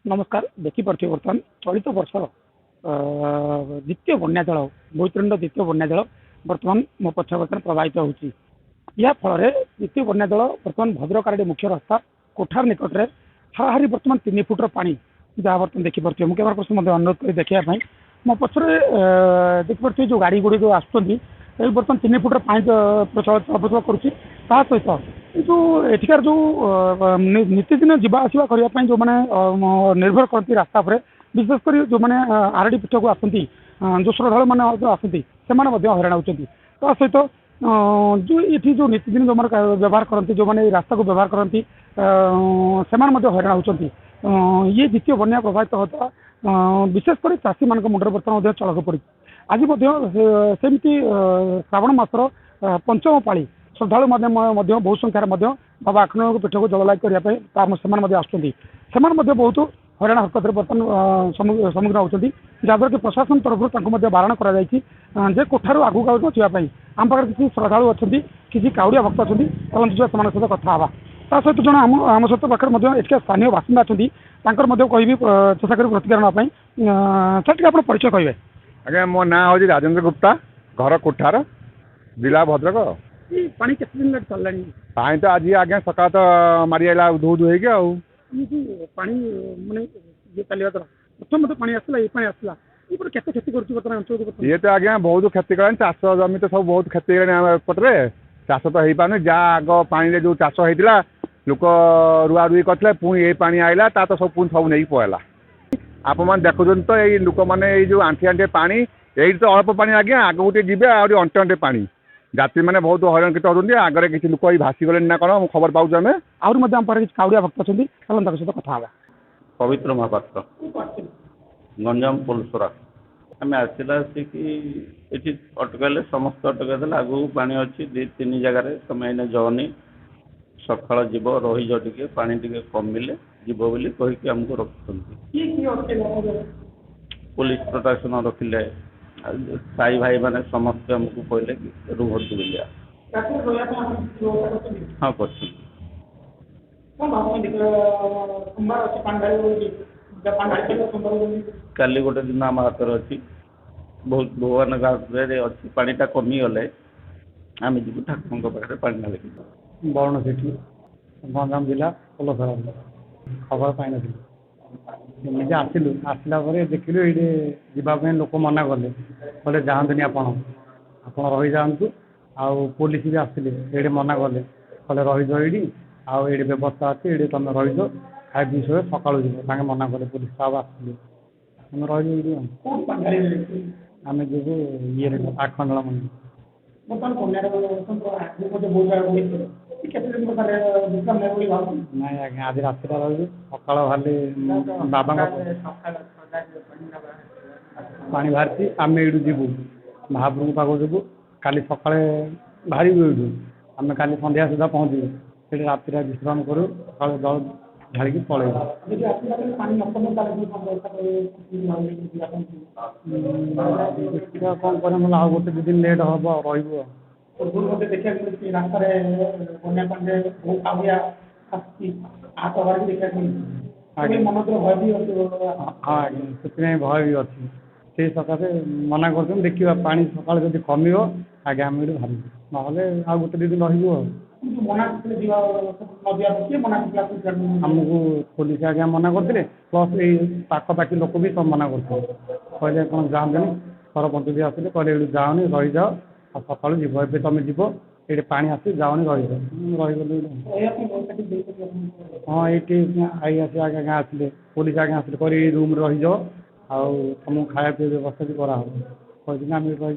नमस्कार देखिपे बर्तमान चलित वर्ष द्वितीय बन्या जल बोईतरणी द्वितीय बन्या जल बर्तमान मो पक्ष बर्तमान प्रभावित होती फल द्वितीय बन्या जल बर्तमान भद्रक आरडी मुख्य रास्ता कोठार निकट में हाहारी बर्तमान 3 फुटर पानी जहाँ बर्तमान देखिपे मुझे कैमरा पर्सन अनुरोध कर देखापी मो पक्षरे देखिपे जो गाड़ी गुड़ी जो आसुँच बर्तमान 3 फुटर पानी चलचल करुच्ची सहित जो एठिकार जो नीतिदिन जावासवा करने जो मैंने निर्भर करती रास्ता पर विशेषकर जो मैंने आरडी पीठ को आसती जो श्रद्धा मैंने आसती से हईराण होती सहित जो ये जो नीतिदिन जो मैंने व्यवहार करती जो मैंने रास्ता को व्यवहार करती से हईराण होती ये द्वितीय बन्या प्रभावित होता विशेषकर चाषी मान मुंडे बर्तमान चलक पड़ी आज सेमती श्रावण मासर पंचम पाली श्रद्धा बहुत संख्यार बाबा आखंड पीठ को जललाग करने से बहुत हईराण हरकत बर्तमान सम्मुखीन होती जहाँद्वारा कि प्रशासन तरफ बारण कर कोठार आगू आगे जावाई आम पाखे किसी श्रद्धा अच्छा किसी काउड़िया भक्त अच्छा सहित कथा सहित जन आम सहित पाखे एक स्थानीय बासिंदा अच्छा कहि चेषा कर प्रतिक्रिया सर आप परिचय कहे आज्ञा मो ना हूँ राजेन्द्र गुप्ता घर कोठार जिला भद्रक पानी केते दिन लग चल पानी तो आज आज्ञा सका तो मारी आला उधु उधु हो पानी माने ये चलिया तो प्रथम पानी आसला ये पानी आसला ये केते क्षति करछि बर्तमान अंचल ये तो आज्ञा बहुत क्षति कलानी चाष जमी तो सब बहुत क्षति कलानी एपटे चाष तो हो पाने जहाँ आग पानी जो चाष होता लोक रुआ रुई करते पुणी ये पानी आइला ता तो सब पुणी सब नहीं पळेला आप मैंने देखुन तो ये लोक मैंने जो आंठी आंठी पानी ये तो अल्प पानी आज्ञा आग गोटे जी अंटे अंटे पानी जात्री मैंने बहुत हईराणित होती आगे किसी लोक भासी गले ना कौन खबर पाऊँ आम आम काउड़िया भक्त अच्छा सहित कथा पवित्र महापात्र गंजाम पोलसरा आम आसला ये अटकले समस्त अटकल आगू पानी अच्छी 2-3 जगार तुम जनी सका जीव रहीज टे पा टे कमिले जीव बोली कहीकि आमको रखुच्च पुलिस प्रशासन रखिले साई भाई मैंने समस्त आमको कहले कि रुहतु बोलिया हाँ कर काली गोटे दिन आम हाथ अच्छी बहुत भगवान गाँव अच्छी पाटा कमिगले आम जी ठाकुर पाखे पा ना बरण सेठी गंजाम जिला पोलसरा खबर पाई नमिजे आसलु आसला देखिलु ये जावाई लोक मना कले कहले जातुनि आपड़ रही जातु आउ पुलिस भी आसते ये मना कले कहले रहीज ये आउ ये व्यवस्था अच्छी ये तुम रहीज खाई पी सो सका जी मना कले पुलिस सब आसते आम रही आम जीव ये आखंडला मंदिर नहीं आज्ञा आज रात रही सका बाहर बाबा पानी बाहरी आम ये जीवु महाप्रभु पाक जीवु काली सका बाहर ये आम का संध्या सुधा पहुँचू से राति विश्राम करूँ सका जल ढाड़ी पलैबू देखा कौन कर आ गोटे 2 दिन लेट हम रू हाँ से भय भी अच्छी से सकाशे मना कर देखा पा सका जब कम आगे आम ये बाहर ना आ गोटे 2 दिन रू आमको पुलिस आज्ञा मना करते प्लस ये पाखापाखि लोक भी सब मना करते कहले कौन जातुनि सरपंच भी आसते कहले जाओनी रही जाओ आ सका जीव ए तुम जीव ये पानी आस जाओनी रहीगल हाँ ये आई आस आगे आसले पुलिस आगे आसले कह रूम रही जाओ आम खाया पीवा व्यवस्था भी कराब कहीं आम रही